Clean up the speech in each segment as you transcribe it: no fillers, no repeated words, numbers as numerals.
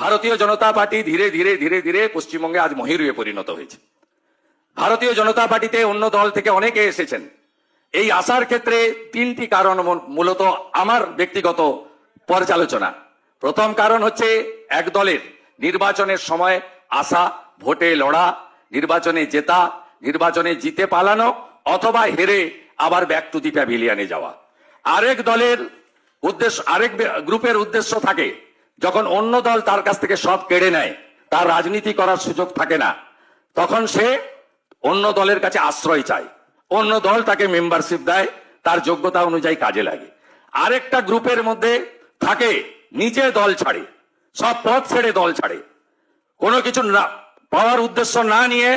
ভারতীয় জনতা পার্টি ধীরে ধীরে ধীরে ধীরে পশ্চিমবঙ্গে আজ মহিরুহে পরিণত হয়েছে। ভারতীয় জনতা পার্টিতে অন্য দল থেকে অনেকে এসেছেন। এই আসার ক্ষেত্রে তিনটি কারণ মূলত আমার ব্যক্তিগত পর্যালোচনা। প্রথম কারণ হচ্ছে এক দলের নির্বাচনের সময় আসা, ভোটে লড়া, নির্বাচনে জেতা, নির্বাচনে জিতে পালানো অথবা হেরে আবার ব্যাক টু দি প্যাভিলিয়নে যাওয়া। আরেক দলের উদ্দেশ্য, আরেক গ্রুপের উদ্দেশ্য থাকে যখন অন্য দল তার কাছ থেকে সব কেড়ে নেয়, তার রাজনীতি করার সুযোগ থাকে না, তখন সে অন্য দলের কাছে আশ্রয় চায়, অন্য দল তাকে মেম্বারশিপ দেয়, তার যোগ্যতা অনুযায়ী কাজে লাগে। আরেকটা গ্রুপের মধ্যে থাকে নিজে দল ছাড়ে, সব পথ ছেড়ে দল ছাড়ে, কোনো কিছু না পাওয়ার উদ্দেশ্য না নিয়ে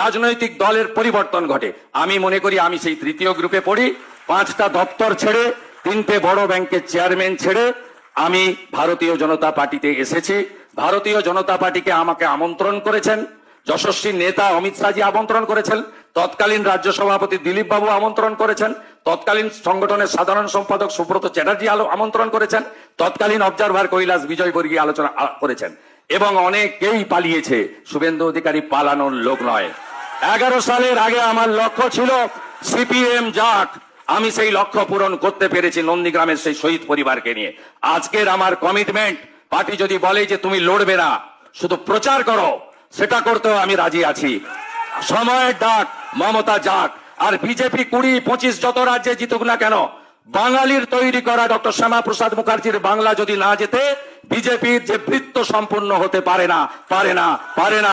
রাজনৈতিক দলের পরিবর্তন ঘটে। আমি মনে করি আমি সেই তৃতীয় গ্রুপে পড়ি। 5টা দপ্তর ছেড়ে, 3টে বড় ব্যাংকের চেয়ারম্যান ছেড়ে আমি ভারতীয় জনতা পার্টিতে এসেছি। ভারতীয় জনতা পার্টিকে আমাকে আমন্ত্রণ করেছেন যশস্বী নেতা অমিত শাহজি, আমন্ত্রণ করেছেন তৎকালীন রাজ্য সভাপতি দিলীপ বাবু, আমন্ত্রণ করেছেন তৎকালীন সংগঠনের সাধারণ সম্পাদক সুব্রত চ্যাটার্জি আমন্ত্রণ করেছেন, তৎকালীন অবজারভার কৈলাস বিজয়বর্গীয় আলোচনা করেছেন এবং অনেকেই পালিয়েছে। শুভেন্দু অধিকারী পালানোর লোক নয়। 11 সালের আগে আমার লক্ষ্য ছিল সিপিএম যাক, আমি সেই লক্ষ্য পূরণ করতে পেরেছি নন্দীগ্রামের সেই শহীদ পরিবারকে নিয়ে। আজকের আমার কমিটমেন্ট, পার্টি যদি বলে যে তুমি লড়বে না, শুধু প্রচার করো, সেটা করতেও আমি রাজি আছি। সময়ের ডাক, মমতা যাক। আর বিজেপি 20-25 যত রাজ্যে জিতুক না কেন, বাঙালির তৈরি করা ডক্টর শ্যামা প্রসাদ মুখার্জির বাংলা যদি না জেতে, বিজেপির যে বৃত্ত সম্পূর্ণ হতে পারে না, পারে না, পারে না।